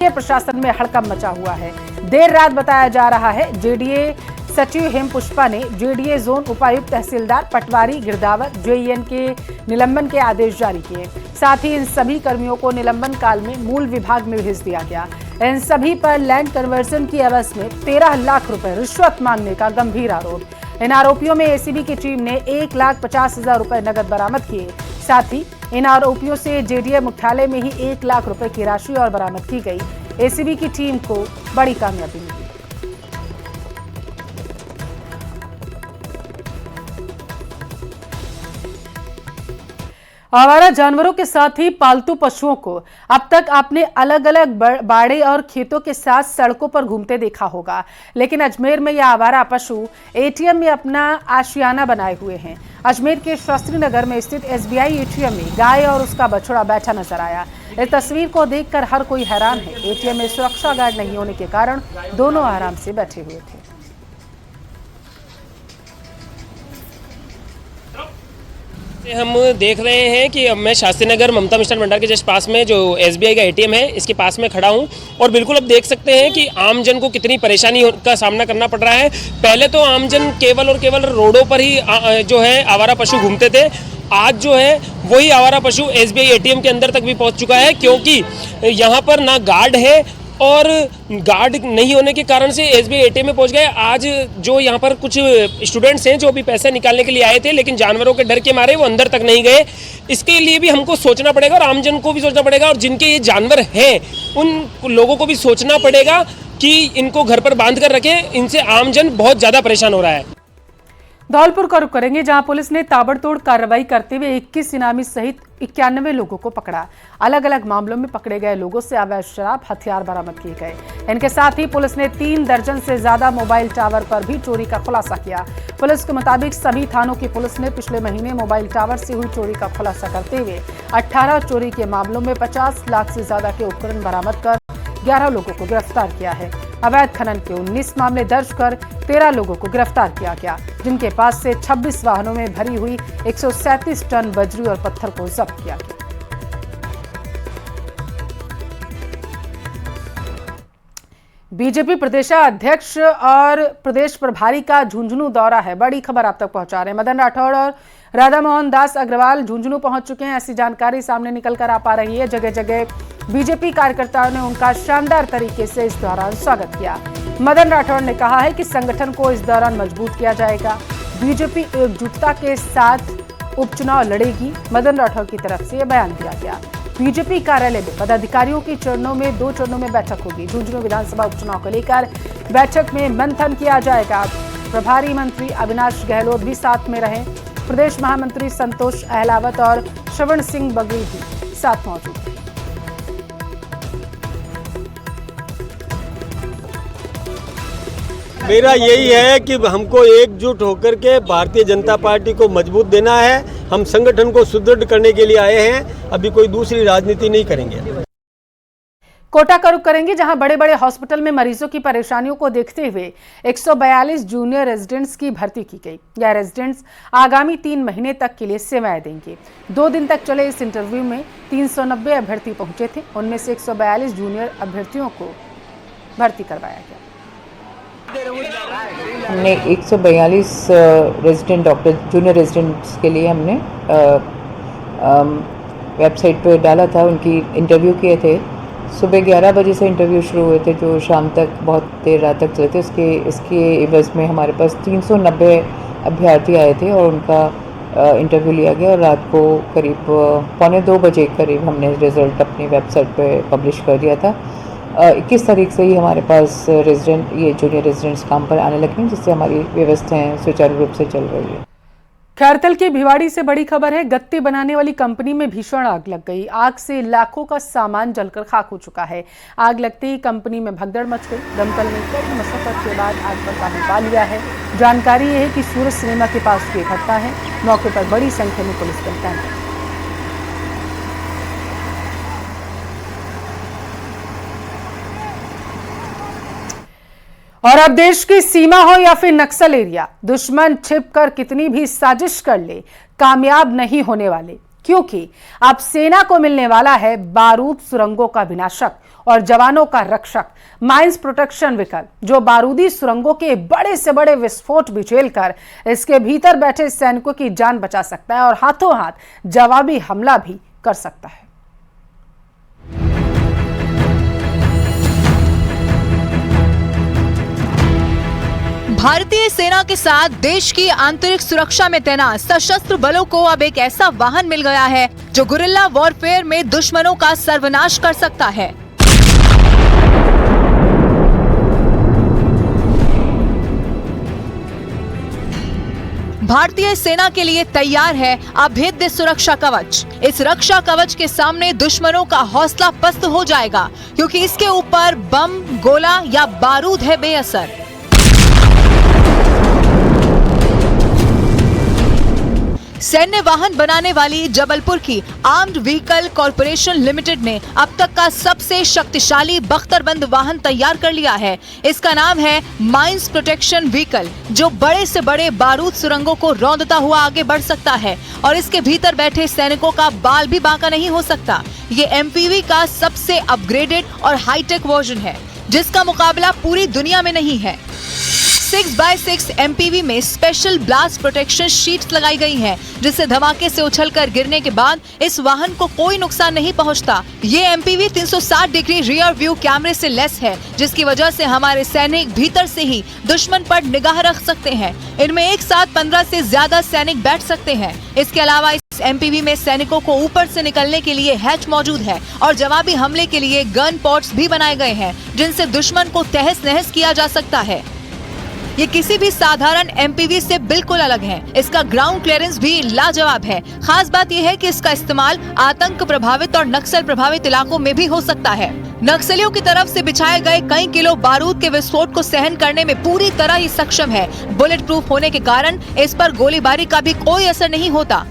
प्रशासन में हड़कंप मचा हुआ है। देर रात बताया जा रहा है जेडीए सचिव हेम पुष्पा ने जेडीए जोन उपायुक्त, तहसीलदार, पटवारी, गिरदावर, जेईएन के निलंबन के आदेश जारी किए। साथ ही इन सभी कर्मियों को निलंबन काल में मूल विभाग में भेज दिया गया। इन सभी पर लैंड कन्वर्जन की एवज में 13 लाख रुपए रिश्वत मांगने का गंभीर आरोप। इन आरोपियों में एसीबी की टीम ने 1,50,000 रुपए नकद बरामद किए। साथ ही इन आरोपियों से जेडीए मुख्यालय में ही 1 लाख रुपए की राशि और बरामद की गई। एसीबी की टीम को बड़ी कामयाबी मिली। आवारा जानवरों के साथ ही पालतू पशुओं को अब तक आपने अलग अलग बाड़े और खेतों के साथ सड़कों पर घूमते देखा होगा, लेकिन अजमेर में यह आवारा पशु एटीएम में अपना आशियाना बनाए हुए हैं। अजमेर के शास्त्री नगर में स्थित एसबीआई एटीएम में गाय और उसका बछड़ा बैठा नजर आया। इस तस्वीर को देखकर हर कोई हैरान है। एटीएम में सुरक्षा गार्ड नहीं होने के कारण दोनों आराम से बैठे हुए थे। हम देख रहे हैं कि अब मैं शास्त्री नगर ममता मिष्ठान भंडार के जस्ट पास में जो एसबीआई का एटीएम है, इसके पास में खड़ा हूं और बिल्कुल अब देख सकते हैं कि आमजन को कितनी परेशानी का सामना करना पड़ रहा है। पहले तो आमजन केवल और केवल रोडों पर ही जो है आवारा पशु घूमते थे। आज जो है वही आवारा पशु एसबीआई एटीएम के अंदर तक भी पहुंच चुका है, क्योंकि यहाँ पर ना गार्ड है और गार्ड नहीं होने के कारण से एसबीआई एटीएम में पहुंच गए। आज जो यहाँ पर कुछ स्टूडेंट्स हैं जो अभी पैसे निकालने के लिए आए थे, लेकिन जानवरों के डर के मारे वो अंदर तक नहीं गए। इसके लिए भी हमको सोचना पड़ेगा और आमजन को भी सोचना पड़ेगा, और जिनके ये जानवर हैं उन लोगों को भी सोचना पड़ेगा कि इनको घर पर बांध कर रखें। इनसे आमजन बहुत ज़्यादा परेशान हो रहा है। धौलपुर का रुख करेंगे, जहां पुलिस ने ताबड़तोड़ कार्रवाई करते हुए 21 इनामी सहित 91 लोगों को पकड़ा। अलग अलग मामलों में पकड़े गए लोगों से अवैध शराब, हथियार बरामद किए गए। इनके साथ ही पुलिस ने 3 दर्जन से ज्यादा मोबाइल टावर पर भी चोरी का खुलासा किया। पुलिस के मुताबिक सभी थानों की पुलिस ने पिछले महीने मोबाइल टावर से हुई चोरी का खुलासा करते हुए 18 चोरी के मामलों में 50 लाख से ज्यादा के उपकरण बरामद कर 11 लोगों को गिरफ्तार किया है। अवैध खनन के 19 मामले दर्ज कर 13 लोगों को गिरफ्तार किया गया, जिनके पास से 26 वाहनों में भरी हुई 137 टन बजरी और पत्थर को जब्त किया गया। बीजेपी प्रदेशाध्यक्ष और प्रदेश प्रभारी का झुंझुनू दौरा है। बड़ी खबर आप तक पहुंचा रहे हैं। मदन राठौड़ और राधा मोहन दास अग्रवाल झुंझुनू पहुंच चुके हैं, ऐसी जानकारी सामने निकल कर आ पा रही है। जगह जगह बीजेपी कार्यकर्ताओं ने उनका शानदार तरीके से इस दौरान स्वागत किया। मदन राठौड़ ने कहा है कि संगठन को इस दौरान मजबूत किया जाएगा। बीजेपी एकजुटता के साथ उपचुनाव लड़ेगी। मदन राठौड़ की तरफ से यह बयान दिया गया। बीजेपी कार्यालय में पदाधिकारियों की 2 चरणों में बैठक होगी। झुंझुनू विधानसभा उपचुनाव को लेकर बैठक में मंथन किया जाएगा। प्रभारी मंत्री अविनाश गहलोत भी साथ में रहे। प्रदेश महामंत्री संतोष अहलावत और श्रवण सिंह बघेल भी साथ मौजूद हैं। मेरा यही है कि हमको एकजुट होकर के भारतीय जनता पार्टी को मजबूत देना है। हम संगठन को सुदृढ़ करने के लिए आए हैं, अभी कोई दूसरी राजनीति नहीं करेंगे। कोटा का रुख करेंगे, जहां बड़े बड़े हॉस्पिटल में मरीजों की परेशानियों को देखते हुए 142 जूनियर रेजिडेंट्स की भर्ती की गई। यह रेजिडेंट्स आगामी 3 महीने तक के लिए सेवाएं देंगे। 2 दिन तक चले इस इंटरव्यू में 390 अभ्यर्थी पहुंचे थे। उनमें से 142 जूनियर अभ्यर्थियों को भर्ती करवाया गया। हमने 142 रेजिडेंट डॉक्टर जूनियर रेजिडेंट्स के लिए हमने वेबसाइट पे डाला था। उनकी इंटरव्यू किए थे। सुबह 11 बजे से इंटरव्यू शुरू हुए थे, जो शाम तक बहुत देर रात तक चले थे। इसके एवज में हमारे पास 390 अभ्यर्थी आए थे और उनका इंटरव्यू लिया गया और रात को करीब 1:45 बजे करीब हमने रिज़ल्ट अपनी वेबसाइट पे पब्लिश कर दिया था। 21 तारीख से ही हमारे पास ये जूनियर रेजिडेंट्स काम पर आने लगे हैं, जिससे हमारी व्यवस्थाएं सुचारू रूप से चल रही है। खैरतल के भिवाड़ी से बड़ी खबर है। गत्ते बनाने वाली कंपनी में भीषण आग लग गई। आग से लाखों का सामान जलकर खाक हो चुका है। आग लगते ही कंपनी में भगदड़ मच गई। दमकल ने कड़ी मशक्कत के बाद आग पर काबू पा लिया है। जानकारी है कि सूरज सिनेमा के पास की घटना है। मौके पर बड़ी संख्या में पुलिस बल तैनात है। और अब देश की सीमा हो या फिर नक्सल एरिया, दुश्मन छिपकर कितनी भी साजिश कर ले, कामयाब नहीं होने वाले। क्योंकि अब सेना को मिलने वाला है बारूद सुरंगों का विनाशक और जवानों का रक्षक माइंस प्रोटेक्शन व्हीकल, जो बारूदी सुरंगों के बड़े से बड़े विस्फोट भी झेलकर इसके भीतर बैठे सैनिकों की जान बचा सकता है और हाथों हाथ जवाबी हमला भी कर सकता है। भारतीय सेना के साथ देश की आंतरिक सुरक्षा में तैनात सशस्त्र बलों को अब एक ऐसा वाहन मिल गया है जो गुरिल्ला वॉरफेयर में दुश्मनों का सर्वनाश कर सकता है। भारतीय सेना के लिए तैयार है अभेद्य सुरक्षा कवच। इस रक्षा कवच के सामने दुश्मनों का हौसला पस्त हो जाएगा, क्योंकि इसके ऊपर बम, गोला या बारूद है बेअसर। सैन्य वाहन बनाने वाली जबलपुर की आर्म्ड व्हीकल कॉरपोरेशन लिमिटेड ने अब तक का सबसे शक्तिशाली बख्तरबंद वाहन तैयार कर लिया है। इसका नाम है माइंस प्रोटेक्शन व्हीकल, जो बड़े से बड़े बारूद सुरंगों को रौंदता हुआ आगे बढ़ सकता है और इसके भीतर बैठे सैनिकों का बाल भी बांका नहीं हो सकता। ये एमपीवी का सबसे अपग्रेडेड और हाईटेक वर्जन है, जिसका मुकाबला पूरी दुनिया में नहीं है। 6x6 MPV में स्पेशल ब्लास्ट प्रोटेक्शन शीट्स लगाई गई हैं, जिससे धमाके से उछलकर गिरने के बाद इस वाहन को कोई नुकसान नहीं पहुंचता। ये MPV 360 डिग्री रियर व्यू कैमरे से लैस है, जिसकी वजह से हमारे सैनिक भीतर से ही दुश्मन पर निगाह रख सकते हैं। इनमें एक साथ 15 से ज्यादा सैनिक बैठ सकते हैं। इसके अलावा इस MPV में सैनिकों को ऊपर से निकलने के लिए हैच मौजूद है और जवाबी हमले के लिए गन पॉट्स भी बनाए गए हैं, जिनसे दुश्मन को तहस नहस किया जा सकता है। ये किसी भी साधारण MPV से बिल्कुल अलग है। इसका ग्राउंड क्लियरेंस भी लाजवाब है। खास बात यह है कि इसका इस्तेमाल आतंक प्रभावित और नक्सल प्रभावित इलाकों में भी हो सकता है। नक्सलियों की तरफ से बिछाए गए कई किलो बारूद के विस्फोट को सहन करने में पूरी तरह ही सक्षम है। बुलेट प्रूफ होने के कारण इस पर गोलीबारी का भी कोई असर नहीं होता।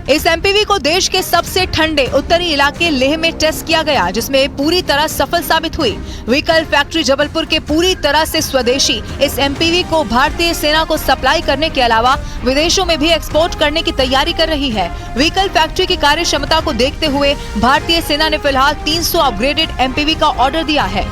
इस MPV को देश के सबसे ठंडे उत्तरी इलाके लेह में टेस्ट किया गया, जिसमें पूरी तरह सफल साबित हुई। व्हीकल फैक्ट्री जबलपुर के पूरी तरह से स्वदेशी इस MPV को भारतीय सेना को सप्लाई करने के अलावा विदेशों में भी एक्सपोर्ट करने की तैयारी कर रही है। व्हीकल फैक्ट्री की कार्य क्षमता को देखते हुए भारतीय सेना ने फिलहाल 300 अपग्रेडेड MPV का ऑर्डर दिया है।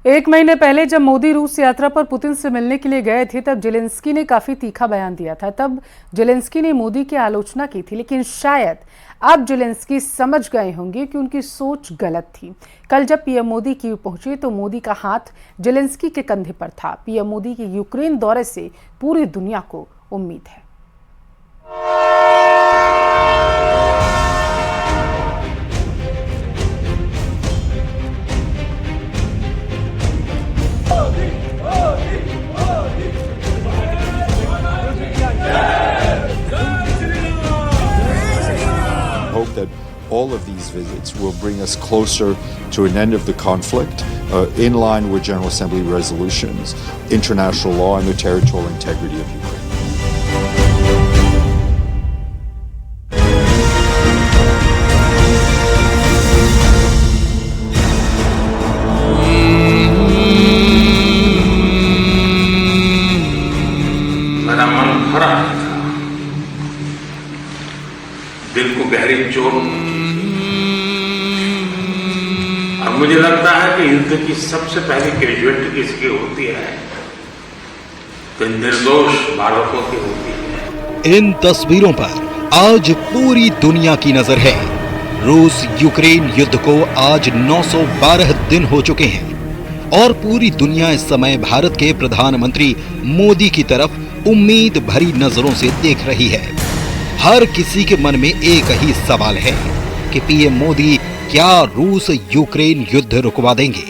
एक महीने पहले जब मोदी रूस यात्रा पर पुतिन से मिलने के लिए गए थे, तब जेलेंस्की ने काफी तीखा बयान दिया था। तब जेलेंस्की ने मोदी की आलोचना की थी, लेकिन शायद अब जेलेंस्की समझ गए होंगे कि उनकी सोच गलत थी। कल जब पीएम मोदी कीव पहुंचे तो मोदी का हाथ जेलेंस्की के कंधे पर था। पीएम मोदी के यूक्रेन दौरे से पूरी दुनिया को उम्मीद है। Hope that all of these visits will bring us closer to an end of the conflict, in line with General Assembly resolutions, international law, and the territorial integrity of Ukraine. मेरा मन भरा था, दिल को गहरी चोट पहुंची और मुझे लगता है कि युद्ध की सबसे पहली ग्रेजुएट किसकी होती है तो निर्दोष बालकों की होती है। इन तस्वीरों पर आज पूरी दुनिया की नजर है। रूस यूक्रेन युद्ध को आज 912 दिन हो चुके हैं और पूरी दुनिया इस समय भारत के प्रधानमंत्री मोदी की तरफ उम्मीद भरी नजरों से देख रही है। हर किसी के मन में एक ही सवाल है कि पीएम मोदी क्या रूस यूक्रेन युद्ध रुकवा देंगे।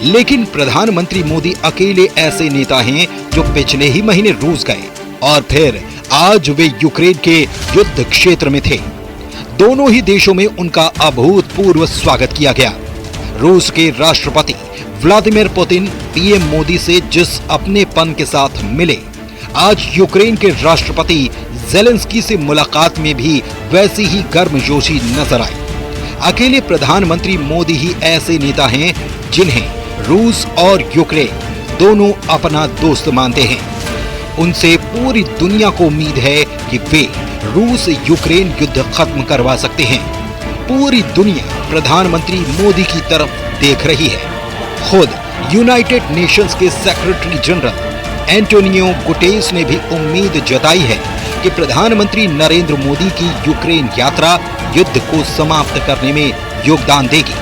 लेकिन प्रधानमंत्री मोदी अकेले ऐसे नेता हैं जो पिछले ही महीने रूस गए और फिर आज वे यूक्रेन के युद्ध क्षेत्र में थे। दोनों ही देशों में उनका अभूतपूर्व स्वागत किया गया। रूस के राष्ट्रपति व्लादिमीर पुतिन पीएम मोदी से जिस अपनेपन के साथ मिले, आज यूक्रेन के राष्ट्रपति जेलेंस्की से मुलाकात में भी वैसी ही गर्मजोशी नजर आई। अकेले प्रधानमंत्री मोदी ही ऐसे नेता हैं जिन्हें रूस और यूक्रेन दोनों अपना दोस्त मानते हैं। उनसे पूरी दुनिया को उम्मीद है कि वे रूस यूक्रेन युद्ध खत्म करवा सकते हैं। पूरी दुनिया प्रधानमंत्री मोदी की तरफ देख रही है। खुद यूनाइटेड नेशंस के सेक्रेटरी जनरल एंटोनियो गुटेरेस ने भी उम्मीद जताई है कि प्रधानमंत्री नरेंद्र मोदी की यूक्रेन यात्रा युद्ध को समाप्त करने में योगदान देगी।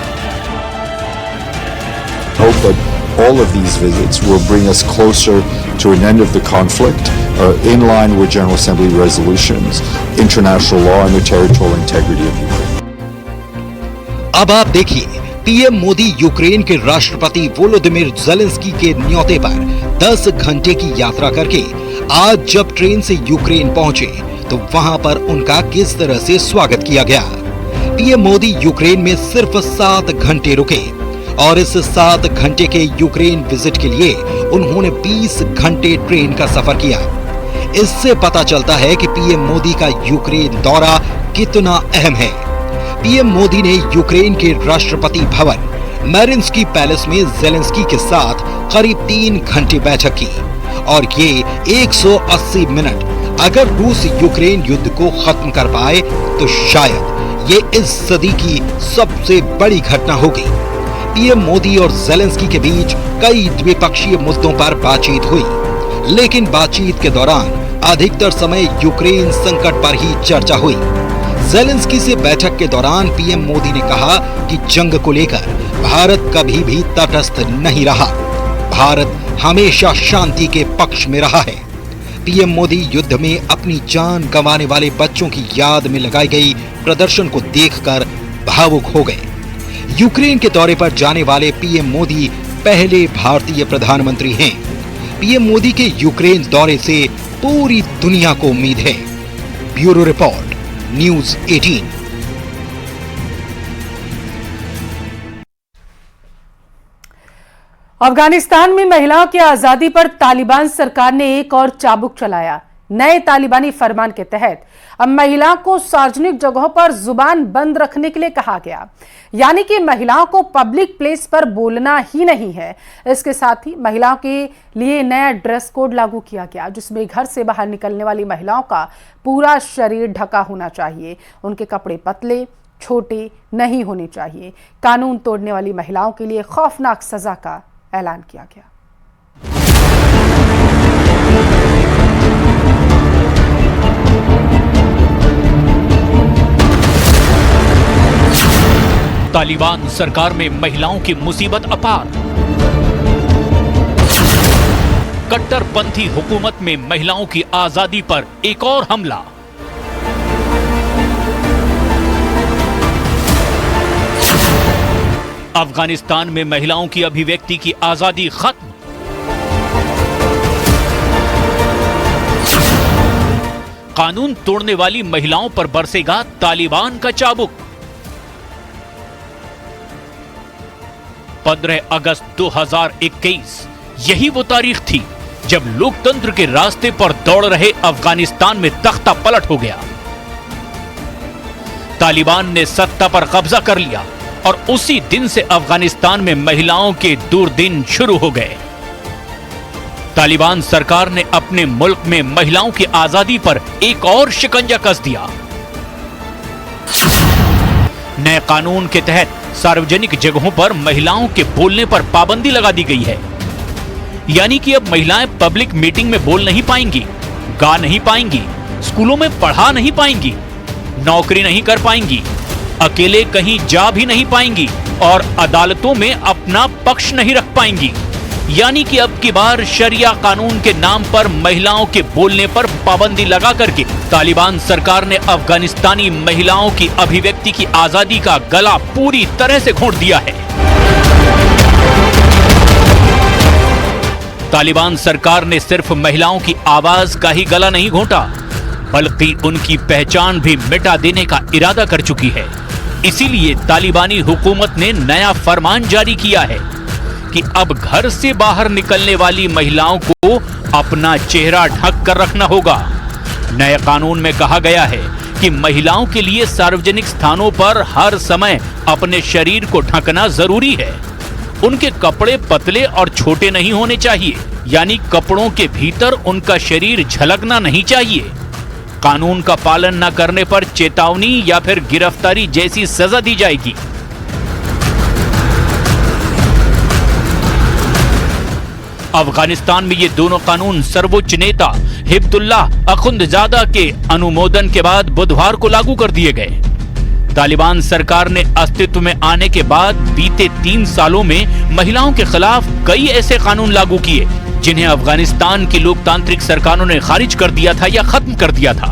Hope that all of these visits will bring us closer to an end of the conflict, in line with General Assembly resolutions, international law, and the territorial integrity of Ukraine. अब आप देखिए, पीएम मोदी यूक्रेन के राष्ट्रपति Volodymyr Zelensky के न्योते पर 10 घंटे की यात्रा करके आज जब ट्रेन से यूक्रेन पहुंचे तो वहां पर उनका किस तरह से स्वागत किया गया। पीएम मोदी यूक्रेन में सिर्फ 7 घंटे रुके और इस 7 घंटे के यूक्रेन विजिट के लिए उन्होंने 20 घंटे ट्रेन का सफर किया। इससे पता चलता है कि पीएम मोदी का यूक्रेन दौरा कितना अहम है। पीएम मोदी ने यूक्रेन के राष्ट्रपति भवन मैरिन्स्की पैलेस में ज़ेलेंस्की के साथ करीब 3 घंटे बैठक की और ये 180 मिनट अगर रूस यूक्रेन युद्ध को खत्म कर पाए तो शायद ये इस सदी की सबसे बड़ी घटना होगी। पीएम मोदी और ज़ेलेंस्की के बीच कई द्विपक्षीय मुद्दों पर बातचीत हुई, लेकिन बातचीत के दौरान अधिकतर समय यूक्रेन संकट पर ही चर्चा हुई। ज़ेलेंस्की से बैठक के दौरान पीएम मोदी ने कहा कि जंग को लेकर भारत कभी भी तटस्थ नहीं रहा। भारत हमेशा शांति के पक्ष में रहा है। पीएम मोदी युद्ध में अपनी जान गंवाने वाले बच्चों की याद में लगाई गई प्रदर्शन को देखकर भावुक हो गए। यूक्रेन के दौरे पर जाने वाले पीएम मोदी पहले भारतीय प्रधानमंत्री हैं। पीएम मोदी के यूक्रेन दौरे से पूरी दुनिया को उम्मीद है। Bureau report, news 18। अफगानिस्तान में महिलाओं की आजादी पर तालिबान सरकार ने एक और चाबुक चलाया। नए तालिबानी फरमान के तहत अब महिलाओं को सार्वजनिक जगहों पर जुबान बंद रखने के लिए कहा गया, यानी कि महिलाओं को पब्लिक प्लेस पर बोलना ही नहीं है। इसके साथ ही महिलाओं के लिए नया ड्रेस कोड लागू किया गया, जिसमें घर से बाहर निकलने वाली महिलाओं का पूरा शरीर ढका होना चाहिए। उनके कपड़े पतले छोटे नहीं होने चाहिए। कानून तोड़ने वाली महिलाओं के लिए खौफनाक सजा का ऐलान किया गया। तालिबान सरकार में महिलाओं की मुसीबत अपार। कट्टरपंथी हुकूमत में महिलाओं की आजादी पर एक और हमला। अफगानिस्तान में महिलाओं की अभिव्यक्ति की आजादी खत्म। कानून तोड़ने वाली महिलाओं पर बरसेगा तालिबान का चाबुक। 15 अगस्त 2021 यही वो तारीख थी जब लोकतंत्र के रास्ते पर दौड़ रहे अफगानिस्तान में तख्ता पलट हो गया। तालिबान ने सत्ता पर कब्जा कर लिया और उसी दिन से अफगानिस्तान में महिलाओं के दुर्दिन शुरू हो गए। तालिबान सरकार ने अपने मुल्क में महिलाओं की आजादी पर एक और शिकंजा कस दिया। नए कानून के तहत सार्वजनिक जगहों पर महिलाओं के बोलने पर पाबंदी लगा दी गई है, यानी कि अब महिलाएं पब्लिक मीटिंग में बोल नहीं पाएंगी, गा नहीं पाएंगी, स्कूलों में पढ़ा नहीं पाएंगी, नौकरी नहीं कर पाएंगी, अकेले कहीं जा भी नहीं पाएंगी और अदालतों में अपना पक्ष नहीं रख पाएंगी। यानी कि अब की बार शरिया कानून के नाम पर महिलाओं के बोलने पर पाबंदी लगा करके तालिबान सरकार ने अफगानिस्तानी महिलाओं की अभिव्यक्ति की आजादी का गला पूरी तरह से घोंट दिया है। तालिबान सरकार ने सिर्फ महिलाओं की आवाज का ही गला नहीं घोंटा, बल्कि उनकी पहचान भी मिटा देने का इरादा कर चुकी है। इसीलिए तालिबानी हुकूमत ने नया फरमान जारी किया है कि अब घर से बाहर निकलने वाली महिलाओं को अपना चेहरा ढक कर रखना होगा। नए कानून में कहा गया है कि महिलाओं के लिए सार्वजनिक स्थानों पर हर समय अपने शरीर को ढकना जरूरी है। उनके कपड़े पतले और छोटे नहीं होने चाहिए, यानी कपड़ों के भीतर उनका शरीर झलकना नहीं चाहिए। कानून का पालन न करने पर चेतावनी या फिर गिरफ्तारी जैसी सजा दी जाएगी। अफगानिस्तान में ये दोनों कानून सर्वोच्च नेता हिब्बुल्लाह अखुंदजादा के अनुमोदन के बाद बुधवार को लागू कर दिए गए। तालिबान सरकार ने अस्तित्व में आने के बाद बीते 3 सालों में महिलाओं के खिलाफ कई ऐसे कानून लागू किए जिन्हें अफगानिस्तान की लोकतांत्रिक सरकारों ने खारिज कर दिया था या खत्म कर दिया था।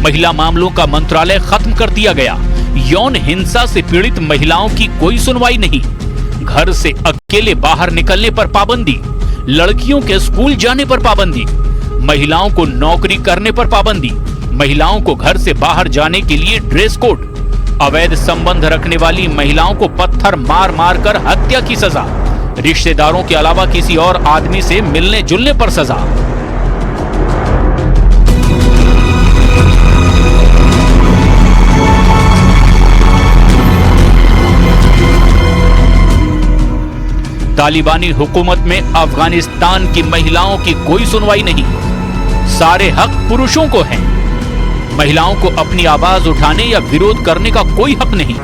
महिला मामलों का मंत्रालय खत्म कर दिया गया। यौन हिंसा से पीड़ित महिलाओं की कोई सुनवाई नहीं। घर से अकेले बाहर निकलने पर पाबंदी, लड़कियों के स्कूल जाने पर पाबंदी, महिलाओं को नौकरी करने पर पाबंदी, महिलाओं को घर से बाहर जाने के लिए ड्रेस कोड, अवैध संबंध रखने वाली महिलाओं को पत्थर मार मार कर हत्या की सजा, रिश्तेदारों के अलावा किसी और आदमी से मिलने जुलने पर सजा। तालिबानी हुकूमत में अफगानिस्तान की महिलाओं की कोई सुनवाई नहीं। सारे हक पुरुषों को हैं। महिलाओं को अपनी आवाज उठाने या विरोध करने का कोई हक नहीं।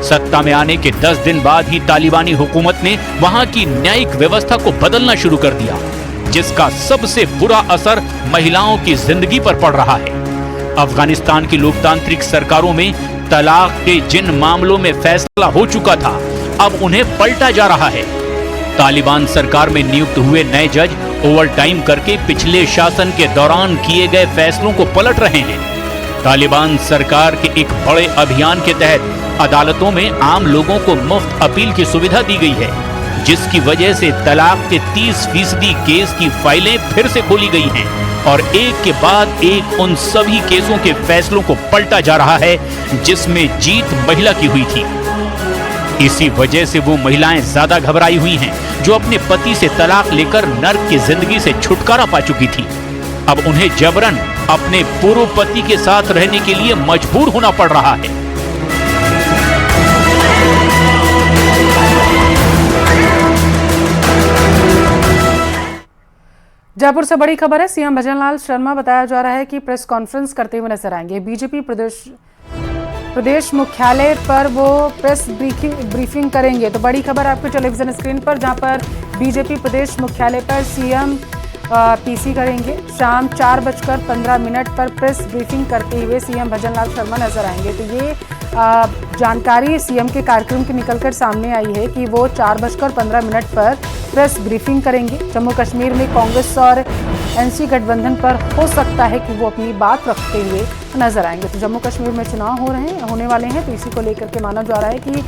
सत्ता में आने के 10 दिन बाद ही तालिबानी हुकूमत ने वहां की न्यायिक व्यवस्था को बदलना शुरू कर दिया, जिसका सबसे बुरा असर महिलाओं की जिंदगी पर पड़ रहा है। अफगानिस्तान की लोकतांत्रिक सरकारों में तलाक के जिन मामलों में फैसला हो चुका था, अब उन्हें पलटा जा रहा है। तालिबान सरकार में नियुक्त हुए नए जज ओवर टाइम करके पिछले शासन के दौरान किए गए फैसलों को पलट रहे हैं। तालिबान सरकार के एक बड़े अभियान के तहत अदालतों में आम लोगों को मुफ्त अपील की सुविधा दी गई है, जिसकी वजह से तलाक के 30% केस की फाइलें फिर से खोली गई हैं और एक के बाद एक उन सभी केसों के फैसलों को पलटा जा रहा है जिसमें जीत महिला की हुई थी। इसी वजह से वो महिलाएं ज्यादा घबराई हुई हैं जो अपने पति से तलाक लेकर नर्क की जिंदगी से छुटकारा पा चुकी थी। अब उन्हें जबरन अपने पूर्व पति के साथ रहने के लिए मजबूर होना पड़ रहा है। जयपुर से बड़ी खबर है। सीएम भजनलाल शर्मा बताया जा रहा है कि प्रेस कॉन्फ्रेंस करते हुए नजर आएंगे। बीजेपी प्रदेश मुख्यालय पर वो प्रेस ब्रीफिंग करेंगे। तो बड़ी खबर आपके टेलीविजन स्क्रीन पर, जहां पर बीजेपी प्रदेश मुख्यालय पर सीएम पीसी करेंगे। शाम 4:15 पर प्रेस ब्रीफिंग करते हुए सीएम भजनलाल शर्मा नजर आएंगे। तो ये जानकारी सीएम के कार्यक्रम की निकलकर सामने आई है कि वो 4:15 पर प्रेस ब्रीफिंग करेंगे। जम्मू कश्मीर में कांग्रेस और एनसी गठबंधन पर हो सकता है कि वो अपनी बात रखते हुए नजर आएंगे। तो जम्मू कश्मीर में चुनाव होने वाले हैं, तो इसी को लेकर के माना जा रहा है कि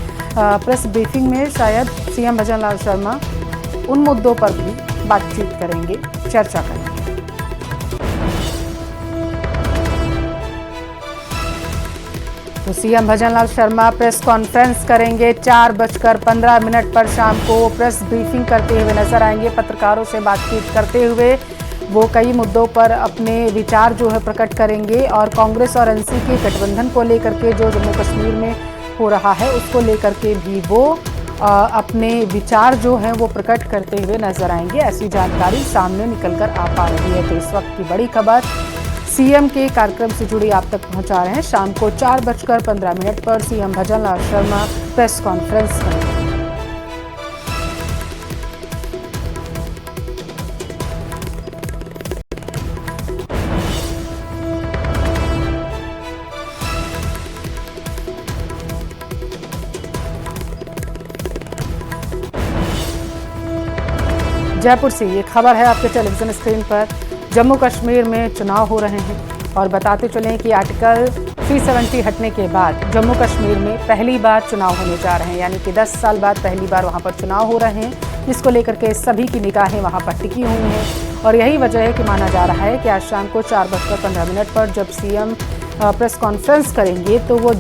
प्रेस ब्रीफिंग में शायद सीएम भजनलाल शर्मा उन मुद्दों पर भी बातचीत करेंगे, चर्चा करेंगे। तो CM Bhajanlal Sharma press conference करेंगे। 4:15 पर शाम को प्रेस ब्रीफिंग करते हुए नजर आएंगे। पत्रकारों से बातचीत करते हुए वो कई मुद्दों पर अपने विचार जो है प्रकट करेंगे और कांग्रेस और एनसी के गठबंधन को लेकर के जो जम्मू कश्मीर में हो रहा है उसको लेकर के भी वो अपने विचार जो हैं वो प्रकट करते हुए नजर आएंगे। ऐसी जानकारी सामने निकलकर आ पा रही है। तो इस वक्त की बड़ी खबर सीएम के कार्यक्रम से जुड़ी आप तक पहुंचा रहे हैं। शाम को 4:15 पर CM Bhajanlal Sharma press conference करेंगे। जयपुर से ये खबर है आपके टेलीविजन स्क्रीन पर। जम्मू कश्मीर में चुनाव हो रहे हैं और बताते चलें कि आर्टिकल 370 हटने के बाद जम्मू कश्मीर में पहली बार चुनाव होने जा रहे हैं, यानी कि 10 साल बाद पहली बार वहां पर चुनाव हो रहे हैं, जिसको लेकर के सभी की निगाहें वहां पर टिकी हुई हैं। और यही वजह है कि माना जा रहा है कि आज शाम को 4:15 पर जब सीएम प्रेस कॉन्फ्रेंस करेंगे तो वो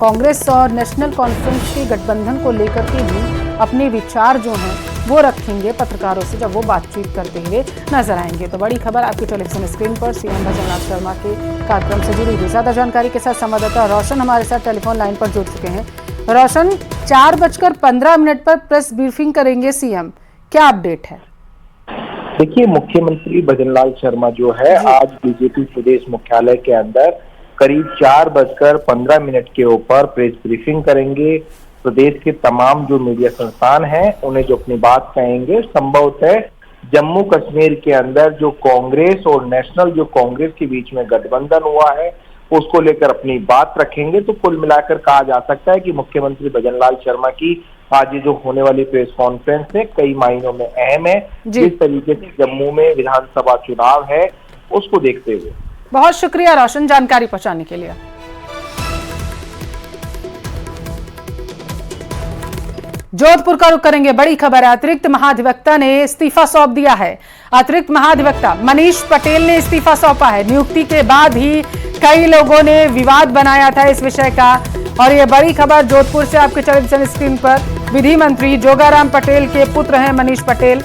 कांग्रेस और नेशनल कॉन्फ्रेंस के गठबंधन को लेकर के भी अपने विचार जो हैं वो रखेंगे पत्रकारों से जब वो बातचीत करते हुए नजर आएंगे। तो बड़ी खबर आपकी टेलीविजन स्क्रीन पर सीएम भजनलाल शर्मा के कार्यक्रम से जुड़ी हुई। ज्यादा जानकारी के साथ संवाददाता रोशन हमारे साथ टेलीफोन लाइन पर जुड़ चुके हैं। रोशन, 4:15 पर प्रेस ब्रीफिंग करेंगे सीएम, क्या अपडेट है? देखिए, मुख्यमंत्री भजनलाल शर्मा जो है आज बीजेपी प्रदेश मुख्यालय के अंदर करीब 4:15 के ऊपर प्रेस ब्रीफिंग करेंगे। प्रदेश के तमाम जो मीडिया संस्थान हैं उन्हें जो अपनी बात कहेंगे, संभवतः जम्मू कश्मीर के अंदर जो कांग्रेस और नेशनल जो कांग्रेस के बीच में गठबंधन हुआ है उसको लेकर अपनी बात रखेंगे। तो कुल मिलाकर कहा जा सकता है कि मुख्यमंत्री भजनलाल शर्मा की आज ये जो होने वाली प्रेस कॉन्फ्रेंस है कई मायनों में अहम है। जिस तरीके से जम्मू में विधानसभा चुनाव है उसको देखते हुए। बहुत शुक्रिया रोशन जानकारी पहुंचाने के लिए। जोधपुर का रुख करेंगे, बड़ी खबर है। अतिरिक्त महाधिवक्ता ने इस्तीफा सौंप दिया है। अतिरिक्त महाधिवक्ता मनीष पटेल ने इस्तीफा सौंपा है। नियुक्ति के बाद ही कई लोगों ने विवाद बनाया था इस विषय का, और ये बड़ी खबर जोधपुर से आपके टेलीविजन स्क्रीन पर। विधि मंत्री जोगाराम पटेल के पुत्र हैं मनीष पटेल,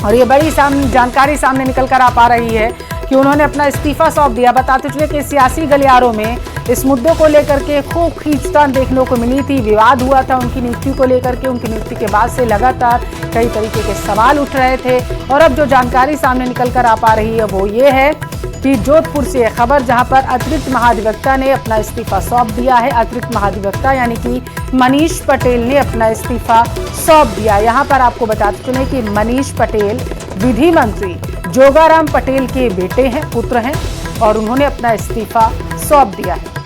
और ये बड़ी जानकारी सामने निकल कर आ पा रही है कि उन्होंने अपना इस्तीफा सौंप दिया। बताते चले कि सियासी गलियारों में इस मुद्दों को लेकर के खूब खींचतान देखने को मिली थी। विवाद हुआ था उनकी नियुक्ति को लेकर के। उनकी नियुक्ति के बाद से लगातार कई तरीके के सवाल उठ रहे थे, और अब जो जानकारी सामने निकल कर आ पा रही है वो ये है कि जोधपुर से खबर, जहां पर अतिरिक्त महाधिवक्ता ने अपना इस्तीफा सौंप दिया है। अतिरिक्त महाधिवक्ता यानी कि मनीष पटेल ने अपना इस्तीफा सौंप दिया। यहां पर आपको बताते चले कि मनीष पटेल विधि मंत्री जोगाराम पटेल के बेटे हैं, पुत्र हैं, और उन्होंने अपना इस्तीफा सौंप दिया है।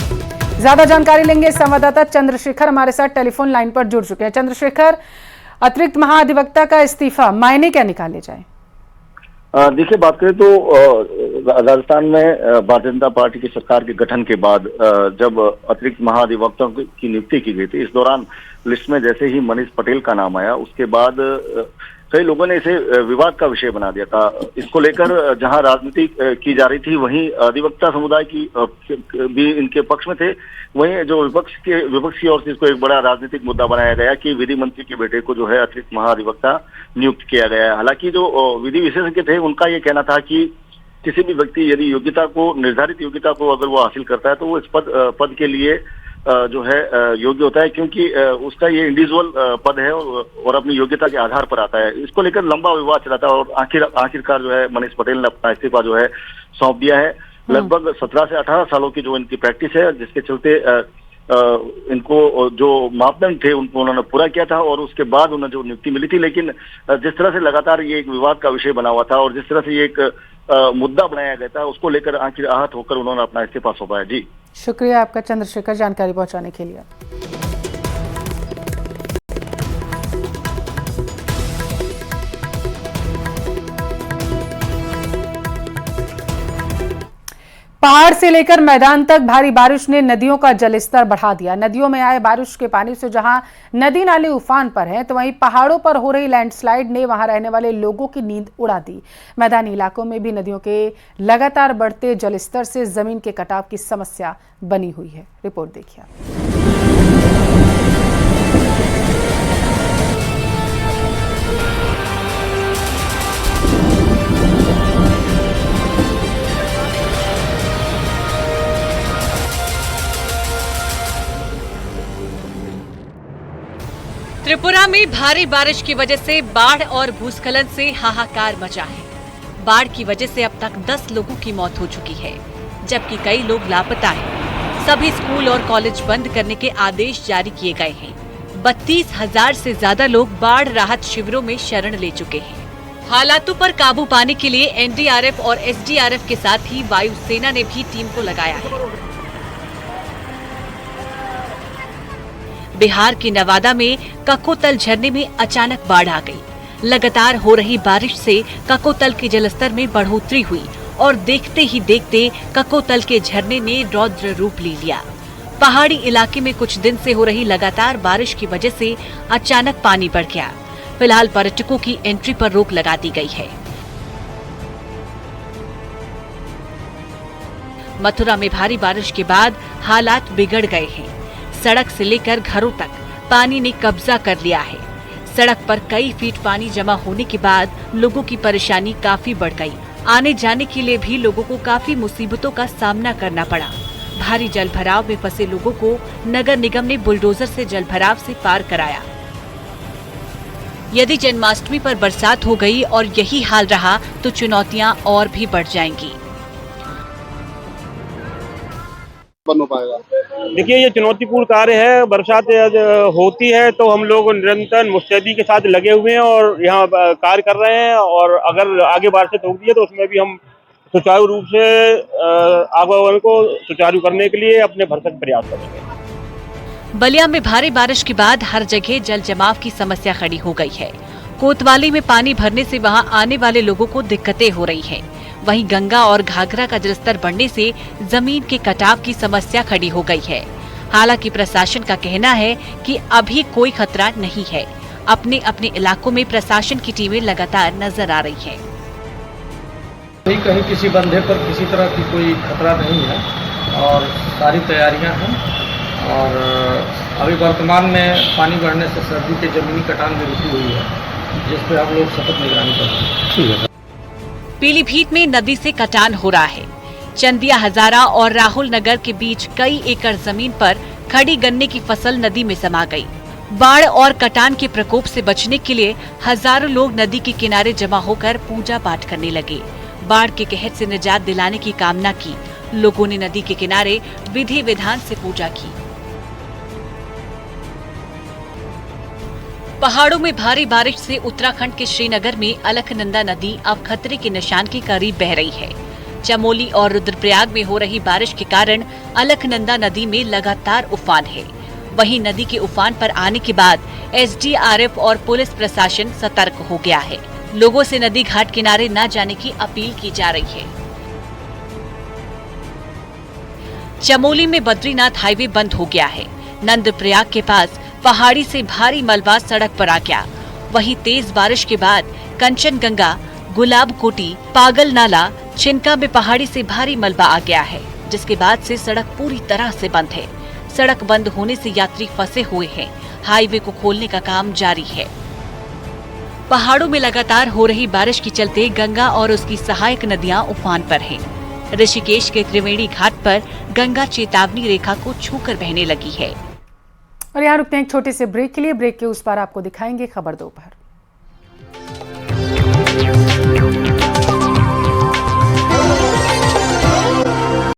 ज्यादा जानकारी लेंगे, संवाददाता चंद्रशेखर हमारे साथ टेलीफोन लाइन पर जुड़ चुके हैं। चंद्रशेखर, अतिरिक्त महाधिवक्ता का इस्तीफा, मायने क्या निकाले जाए? देखिए, बात करें तो राजस्थान में भारतीय जनता पार्टी की सरकार के गठन के बाद जब अतिरिक्त महाधिवक्ता की नियुक्ति की गई थी, इस दौरान लिस्ट में जैसे ही मनीष पटेल का नाम आया उसके बाद कई लोगों ने इसे विवाद का विषय बना दिया था। इसको लेकर जहां राजनीति की जा रही थी वहीं अधिवक्ता समुदाय की भी इनके पक्ष में थे, वहीं जो विपक्ष की ओर से इसको एक बड़ा राजनीतिक मुद्दा बनाया गया कि विधि मंत्री के बेटे को जो है अतिरिक्त महाधिवक्ता नियुक्त किया गया है। हालांकि जो विधि विशेषज्ञ थे उनका ये कहना था कि किसी भी व्यक्ति यदि योग्यता को, निर्धारित योग्यता को अगर वो हासिल करता है तो वो इस पद के लिए जो है योग्य होता है, क्योंकि उसका ये इंडिविजुअल पद है और अपनी योग्यता के आधार पर आता है। इसको लेकर लंबा विवाद चला था और आखिरकार जो है मनीष पटेल ने अपना इस्तीफा जो है सौंप दिया है। लगभग 17 से 18 सालों की जो इनकी प्रैक्टिस है, जिसके चलते इनको जो मापदंड थे उनको उन्होंने पूरा किया था और उसके बाद उन्हें जो नियुक्ति मिली थी। लेकिन जिस तरह से लगातार ये एक विवाद का विषय बना हुआ था और जिस तरह से ये एक मुद्दा बनाया गया था, उसको लेकर आखिर आहत होकर उन्होंने अपना इस्तीफा सौंपा है। जी, शुक्रिया आपका चंद्रशेखर जानकारी पहुंचाने के लिए। पहाड़ से लेकर मैदान तक भारी बारिश ने नदियों का जलस्तर बढ़ा दिया। नदियों में आए बारिश के पानी से जहां नदी नाले उफान पर हैं, तो वहीं पहाड़ों पर हो रही लैंडस्लाइड ने वहां रहने वाले लोगों की नींद उड़ा दी। मैदानी इलाकों में भी नदियों के लगातार बढ़ते जलस्तर से जमीन के कटाव की समस्या बनी हुई है। रिपोर्ट देखिए। त्रिपुरा में भारी बारिश की वजह से बाढ़ और भूस्खलन से हाहाकार मचा है। बाढ़ की वजह से अब तक 10 लोगों की मौत हो चुकी है, जबकि कई लोग लापता हैं। सभी स्कूल और कॉलेज बंद करने के आदेश जारी किए गए हैं। 32,000 से ज्यादा लोग बाढ़ राहत शिविरों में शरण ले चुके हैं। हालातों पर काबू पाने के लिए एनडीआरएफ और एसडीआरएफ के साथ ही वायुसेना ने भी टीम को लगाया है। बिहार के नवादा में ककोतल झरने में अचानक बाढ़ आ गई। लगातार हो रही बारिश से ककोतल के जलस्तर में बढ़ोतरी हुई और देखते ही देखते ककोतल के झरने ने रौद्र रूप ले लिया। पहाड़ी इलाके में कुछ दिन से हो रही लगातार बारिश की वजह से अचानक पानी बढ़ गया। फिलहाल पर्यटकों की एंट्री पर रोक लगा दी गई है। मथुरा में भारी बारिश के बाद हालात बिगड़ गए हैं। सड़क से लेकर घरों तक पानी ने कब्जा कर लिया है। सड़क पर कई फीट पानी जमा होने के बाद लोगों की परेशानी काफी बढ़ गई। आने जाने के लिए भी लोगों को काफी मुसीबतों का सामना करना पड़ा। भारी जलभराव में फंसे लोगों को नगर निगम ने बुलडोजर से जलभराव से पार कराया। यदि जन्माष्टमी पर बरसात हो गई और यही हाल रहा तो चुनौतियां और भी बढ़ जाएंगी। देखिए, ये चुनौतीपूर्ण कार्य है। बरसात होती है तो हम लोग निरंतर मुस्तैदी के साथ लगे हुए हैं और यहाँ कार्य कर रहे हैं, और अगर आगे बारिश होती है तो उसमें भी हम सुचारू रूप से आवागमन को सुचारू करने के लिए अपने भरसक प्रयास करेंगे। बलिया में भारी बारिश के बाद हर जगह जल जमाव की समस्या खड़ी हो गई है। कोतवाली में पानी भरने से वहां आने वाले लोगों को दिक्कतें हो रही हैं। वहीं गंगा और घाघरा का जलस्तर बढ़ने से जमीन के कटाव की समस्या खड़ी हो गई है। हालांकि प्रशासन का कहना है कि अभी कोई खतरा नहीं है। अपने अपने इलाकों में प्रशासन की टीमें लगातार नजर आ रही हैं। कहीं किसी बंधे पर किसी तरह की कोई खतरा नहीं है और सारी तैयारियां हैं। और अभी वर्तमान में पानी बढ़ने से सर्दी के जमीनी कटान में रुकी हुई है, जिस पे हम लोग सतत निगरानी कर रहे हैं। पीलीभीत में नदी से कटान हो रहा है। चंदिया हजारा और राहुल नगर के बीच कई एकड़ जमीन पर खड़ी गन्ने की फसल नदी में समा गई। बाढ़ और कटान के प्रकोप से बचने के लिए हजारों लोग नदी के किनारे जमा होकर पूजा पाठ करने लगे। बाढ़ के कहर से निजात दिलाने की कामना की। लोगों ने नदी के किनारे विधि विधान से पूजा की। पहाड़ों में भारी बारिश से उत्तराखंड के श्रीनगर में अलकनंदा नदी अब खतरे के निशान के करीब बह रही है। चमोली और रुद्रप्रयाग में हो रही बारिश के कारण अलकनंदा नदी में लगातार उफान है। वहीं नदी के उफान पर आने के बाद एसडीआरएफ और पुलिस प्रशासन सतर्क हो गया है। लोगों से नदी घाट किनारे न जाने की अपील की जा रही है। चमोली में बद्रीनाथ हाईवे बंद हो गया है। नंदप्रयाग के पास पहाड़ी से भारी मलबा सड़क पर आ गया। वहीं तेज बारिश के बाद कंचनगंगा, गुलाब कोटी, पागल नाला, छिनका में पहाड़ी से भारी मलबा आ गया है, जिसके बाद से सड़क पूरी तरह से बंद है। सड़क बंद होने से यात्री फंसे हुए हैं। हाईवे को खोलने का काम जारी है। पहाड़ों में लगातार हो रही बारिश के चलते गंगा और उसकी सहायक नदियां उफान पर हैं। ऋषिकेश के त्रिवेणी घाट पर गंगा चेतावनी रेखा को छूकर बहने लगी है। और यहाँ रुकते हैं एक छोटे से ब्रेक के लिए। ब्रेक के उस पार आपको दिखाएंगे खबर दोपहर।